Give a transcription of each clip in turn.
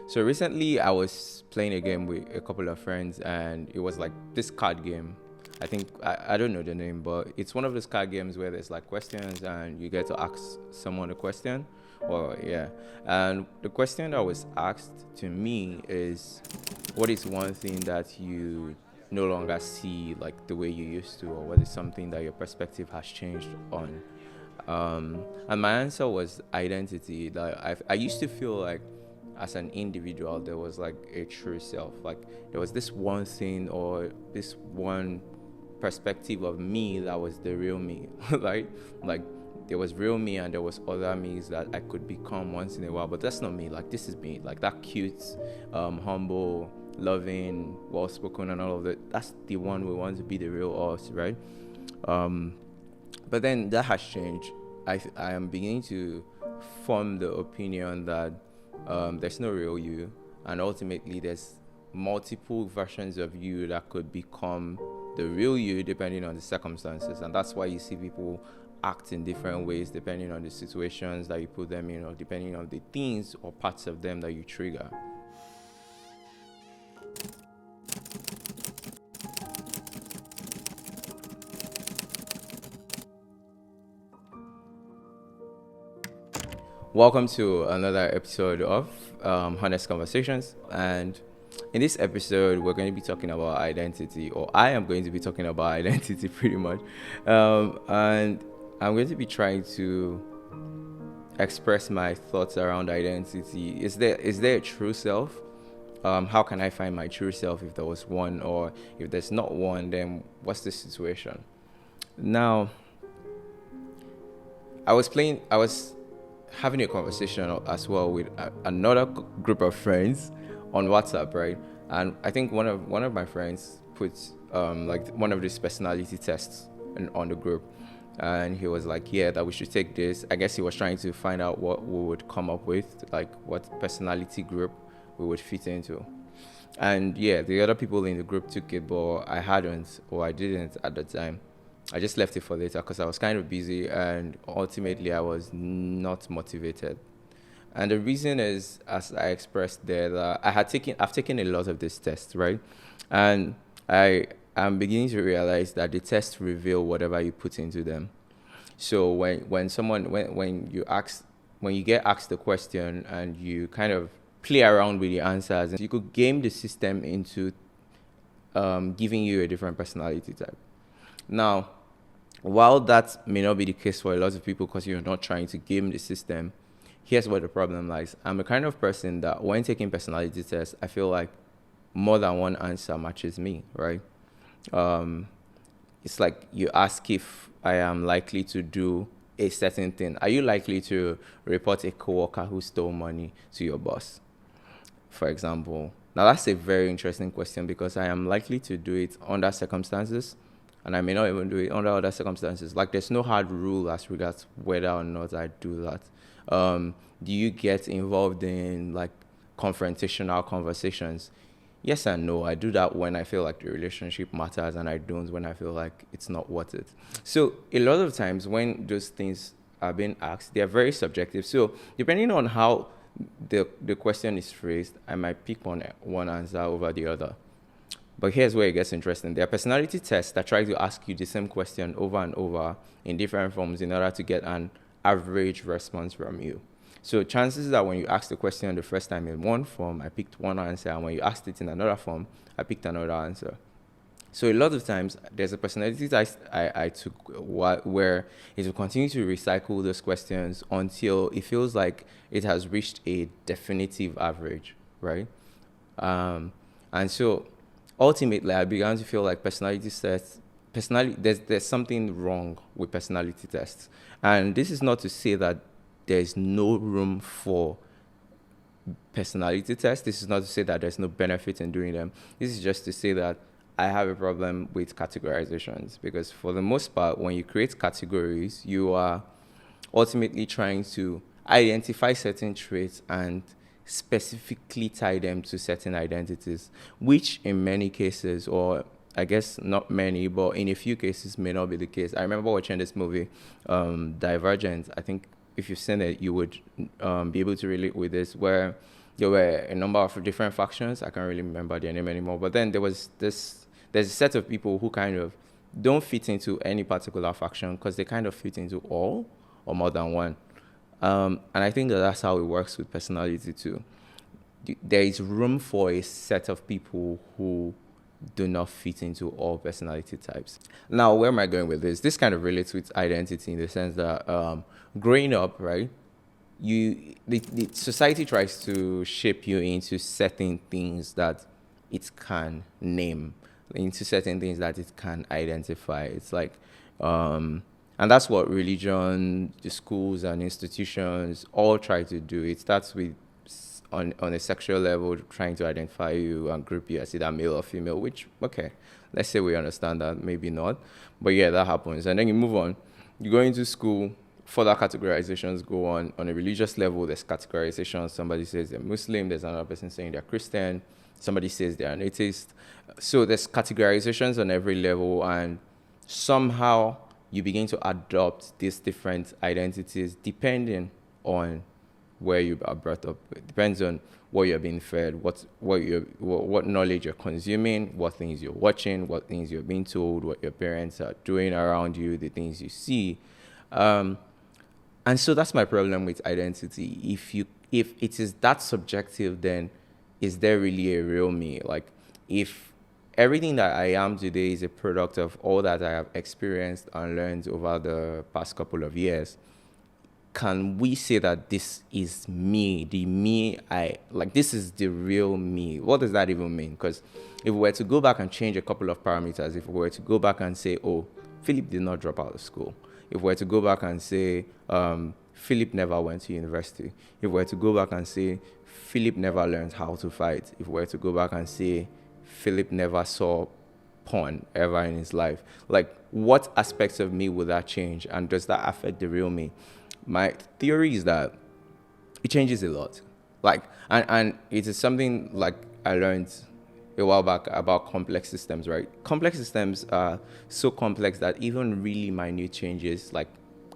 So recently, I was playing a game with a couple of friends, and it was like this card game. I think I don't know the name, but it's one of those card games where there's like questions, and you get to ask someone a question. Or yeah, and the question that was asked to me is, what is one thing that you no longer see like the way you used to, or what is something that your perspective has changed on? And my answer was identity. Like I used to feel like as an individual there was like a true self, like there was this one thing or this one perspective of me that was the real me. Right, like there was real me and there was other me's that I could become once in a while, but that's not me. Like this is me, like that cute, humble, loving, well spoken and all of that. That's the one we want to be, the real us, right? um but then that has changed. I am beginning to form the opinion that there's no real you, and ultimately there's multiple versions of you that could become the real you depending on the circumstances, and that's why you see people act in different ways depending on the situations that you put them in, or depending on the things or parts of them that you trigger. Welcome to another episode of Honest Conversations. And in this episode, we're going to be talking about identity, or I am going to be talking about identity pretty much. And I'm going to be trying to express my thoughts around identity. Is there a true self? How can I find my true self if there was one, or if there's not one, then what's the situation? Now, I was having a conversation as well with another group of friends on WhatsApp, right? And I think one of my friends put like one of these personality tests on the group, and he was like, "Yeah, that we should take this." I guess he was trying to find out what we would come up with, like what personality group we would fit into. And yeah, the other people in the group took it, but I hadn't, or I didn't at the time. I just left it for later because I was kind of busy, and ultimately I was not motivated. And the reason is, as I expressed there, that I've taken a lot of these tests, right? And I am beginning to realize that the tests reveal whatever you put into them. So when you get asked the question and you kind of play around with the answers, you could game the system into giving you a different personality type. Now, while that may not be the case for a lot of people because you're not trying to game the system, here's where the problem lies. I'm the kind of person that when taking personality tests, I feel like more than one answer matches me, right? Um, it's like you ask if I am likely to do a certain thing. Are you likely to report a coworker who stole money to your boss, for example? Now, that's a very interesting question because I am likely to do it under circumstances, and I may not even do it under other circumstances. Like, there's no hard rule as regards whether or not I do that. Do you get involved in like confrontational conversations? Yes and no. I do that when I feel like the relationship matters, and I don't when I feel like it's not worth it. So a lot of times when those things are being asked, they are very subjective. So depending on how the question is phrased, I might pick one answer over the other. But here's where it gets interesting. There are personality tests that try to ask you the same question over and over in different forms in order to get an average response from you. So chances are when you ask the question the first time in one form, I picked one answer, and when you asked it in another form, I picked another answer. So a lot of times, there's a personality test I took where it will continue to recycle those questions until it feels like it has reached a definitive average, right? And so ultimately, I began to feel like there's something wrong with personality tests. And this is not to say that there's no room for personality tests. This is not to say that there's no benefit in doing them. This is just to say that I have a problem with categorizations, because for the most part, when you create categories, you are ultimately trying to identify certain traits and specifically tie them to certain identities, which in many cases, or I guess not many, but in a few cases may not be the case. I remember watching this movie, Divergent. I think if you've seen it, you would be able to relate with this, where there were a number of different factions. I can't really remember their name anymore. But then there's a set of people who kind of don't fit into any particular faction because they kind of fit into all or more than one. And I think that's how it works with personality too. There is room for a set of people who do not fit into all personality types. Now, where am I going with this? This kind of relates with identity in the sense that growing up, right? The society tries to shape you into certain things that it can name, into certain things that it can identify. It's like, and that's what religion, the schools and institutions all try to do. It starts with on a sexual level, trying to identify you and group you as either male or female, which, okay, let's say we understand that, maybe not. But yeah, that happens. And then you move on. You go into school, further categorizations go on. On a religious level, there's categorizations. Somebody says they're Muslim, there's another person saying they're Christian, somebody says they're an atheist. So there's categorizations on every level, and somehow you begin to adopt these different identities depending on where you are brought up. It depends on what you're being fed, what knowledge you're consuming, what things you're watching, what things you're being told, what your parents are doing around you, the things you see. And so that's my problem with identity. If it is that subjective, then is there really a real me? Like, if everything that I am today is a product of all that I have experienced and learned over the past couple of years, can we say that this is me, this is the real me? What does that even mean? Because if we were to go back and change a couple of parameters, if we were to go back and say, oh, Philip did not drop out of school. If we were to go back and say, Philip never went to university. If we were to go back and say, Philip never learned how to fight. If we were to go back and say, Philip never saw porn ever in his life. Like, what aspects of me would that change? And does that affect the real me? My theory is that it changes a lot. Like, and it is something like I learned a while back about complex systems, right? Complex systems are so complex that even really minute changes like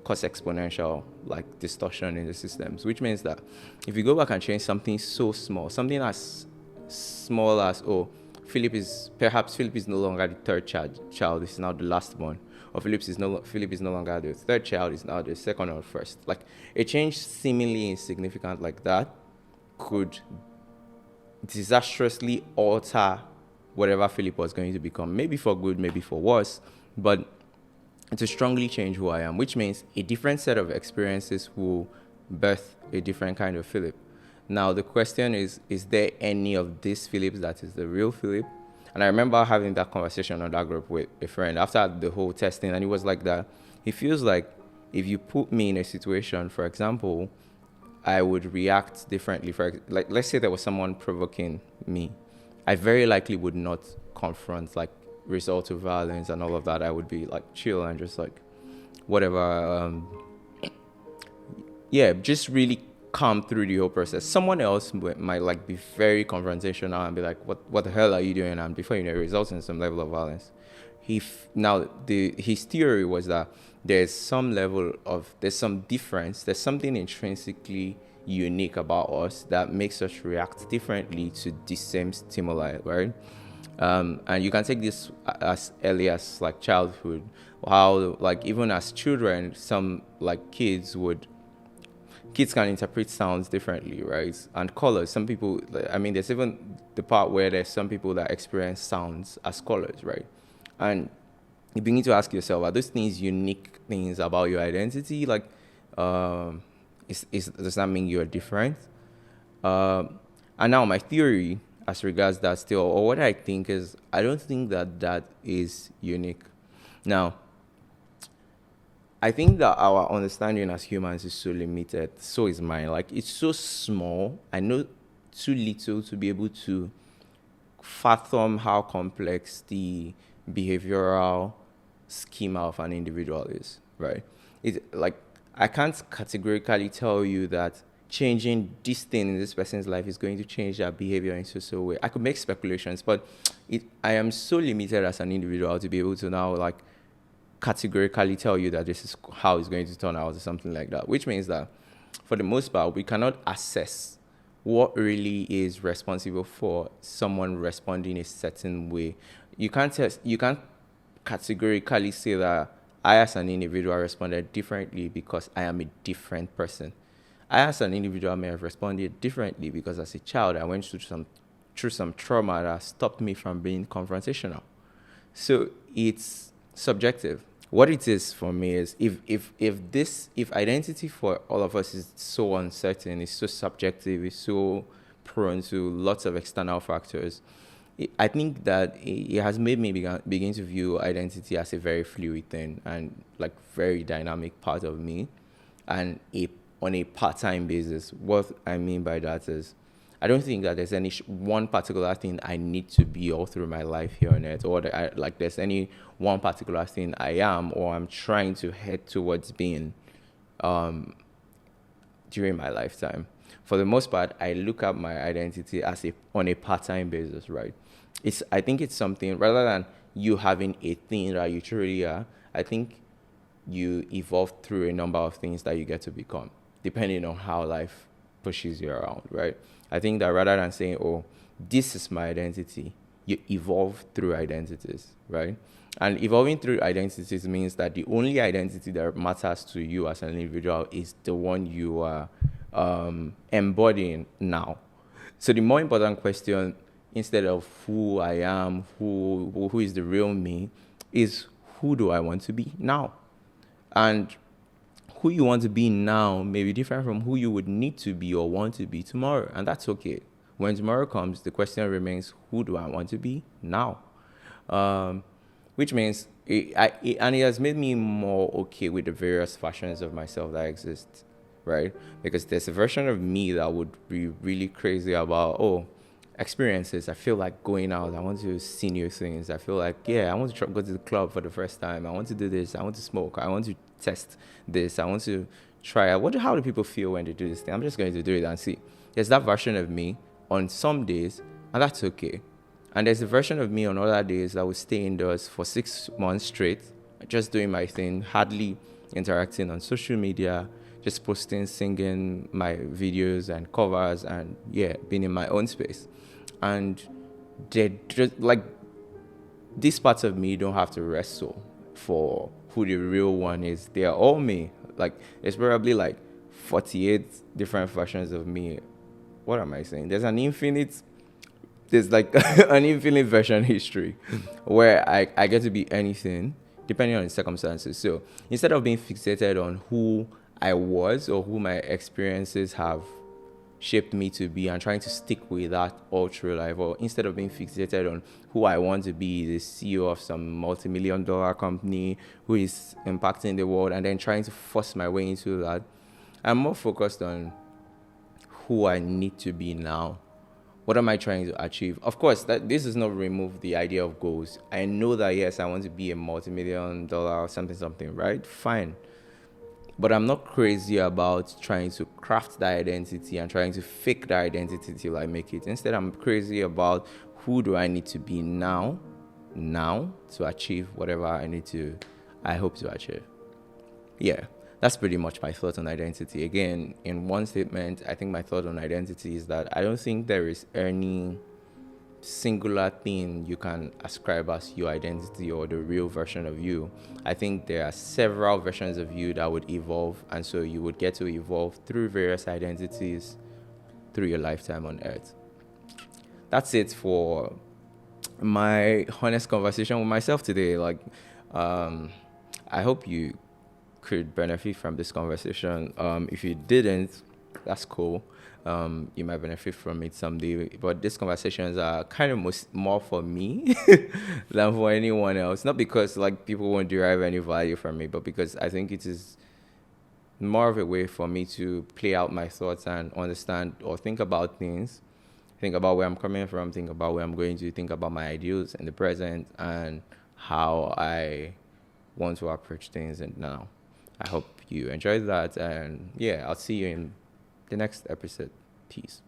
cause exponential like distortion in the systems, which means that if you go back and change something so small, something as small as, oh, Philip is no longer the third child, this is now the last born. Or Philip is no longer the third child, is now the second or first. Like, a change seemingly insignificant like that could disastrously alter whatever Philip was going to become. Maybe for good, maybe for worse, but to strongly change who I am, which means a different set of experiences will birth a different kind of Philip. Now, the question is there any of these Philips that is the real Philip? And I remember having that conversation on that group with a friend after the whole testing, and it was like that. It feels like if you put me in a situation, for example, I would react differently. Like, let's say there was someone provoking me. I very likely would not confront, like, resort of violence and all of that. I would be, like, chill and just, like, whatever. Just really calm through the whole process. Someone else might like be very confrontational and be like, what the hell are you doing? And before you know, it results in some level of violence. His theory was that there's some difference, there's something intrinsically unique about us that makes us react differently to the same stimuli, right? And you can take this as early as like childhood, how like even as children, some like kids can interpret sounds differently, right? And colors. Some people, there's even the part where there's some people that experience sounds as colors, right? And you begin to ask yourself, are those things unique things about your identity? Like, does that mean you're different? And now my theory as regards that still, or what I think is, I don't think that is unique. Now, I think that our understanding as humans is so limited. So is mine. Like, it's so small. I know too little to be able to fathom how complex the behavioral schema of an individual is, right? I can't categorically tell you that changing this thing in this person's life is going to change their behavior in such a way. I could make speculations, but I am so limited as an individual to be able to now, like, categorically tell you that this is how it's going to turn out or something like that, which means that for the most part we cannot assess what really is responsible for someone responding a certain way. You can't categorically say that I as an individual responded differently because I am a different person. I as an individual may have responded differently because as a child I went through some trauma that stopped me from being confrontational. So it's subjective. What it is for me is if identity for all of us is so uncertain, it's so subjective, it's so prone to lots of external factors, I think that it has made me begin to view identity as a very fluid thing and like very dynamic part of me, and on a part-time basis. What I mean by that is, I don't think that there's any one particular thing I need to be all through my life here on earth, or that like there's any one particular thing I am or I'm trying to head towards being during my lifetime. For the most part, I look at my identity as on a part-time basis, right? I think it's something rather than you having a thing that you truly are. I think you evolve through a number of things that you get to become, depending on how life pushes you around, right? I think that rather than saying, oh, this is my identity, you evolve through identities, right? And evolving through identities means that the only identity that matters to you as an individual is the one you are embodying now. So the more important question, instead of who I am, who is the real me, is who do I want to be now? And who you want to be now may be different from who you would need to be or want to be tomorrow. And that's okay. When tomorrow comes, the question remains, who do I want to be now? Which means, it has made me more okay with the various versions of myself that exist, right? Because there's a version of me that would be really crazy about, experiences. I feel like going out. I want to see new things. I feel like, I want to go to the club for the first time. I want to do this. I want to smoke. I want to test this. I want to try. How do people feel when they do this thing? I'm just going to do it and see. There's that version of me on some days, and that's okay. And there's a version of me on other days that will stay indoors for 6 months straight, just doing my thing, hardly interacting on social media, just posting, singing my videos and covers, and being in my own space. And they just like, these parts of me don't have to wrestle for who the real one is. They are all me. Like, there's probably like 48 different versions of me. What am I saying? There's like an infinite version history where I get to be anything depending on the circumstances. So instead of being fixated on who I was or who my experiences have shaped me to be and trying to stick with that all through life, or instead of being fixated on who I want to be, the CEO of some multi-million-dollar company who is impacting the world, and then trying to force my way into that, I'm more focused on who I need to be now. What am I trying to achieve? Of course, that this does not remove the idea of goals. I know that, yes, I want to be a multi-million-dollar something, right? Fine. But I'm not crazy about trying to craft that identity and trying to fake that identity till I make it. Instead, I'm crazy about who do I need to be now to achieve whatever I hope to achieve. Yeah, that's pretty much my thought on identity. Again, in one statement, I think my thought on identity is that I don't think there is any singular thing you can ascribe as your identity or the real version of you. I think there are several versions of you that would evolve, and so you would get to evolve through various identities through your lifetime on earth. That's it for my honest conversation with myself today. Like, I hope you could benefit from this conversation. If you didn't, that's cool. You might benefit from it someday. But these conversations are kind of more for me than for anyone else. Not because like people won't derive any value from it, but because I think it is more of a way for me to play out my thoughts and understand or think about things. Think about where I'm coming from, think about where I'm going to, think about my ideals in the present and how I want to approach things and now. I hope you enjoyed that, and I'll see you in the next episode. Peace.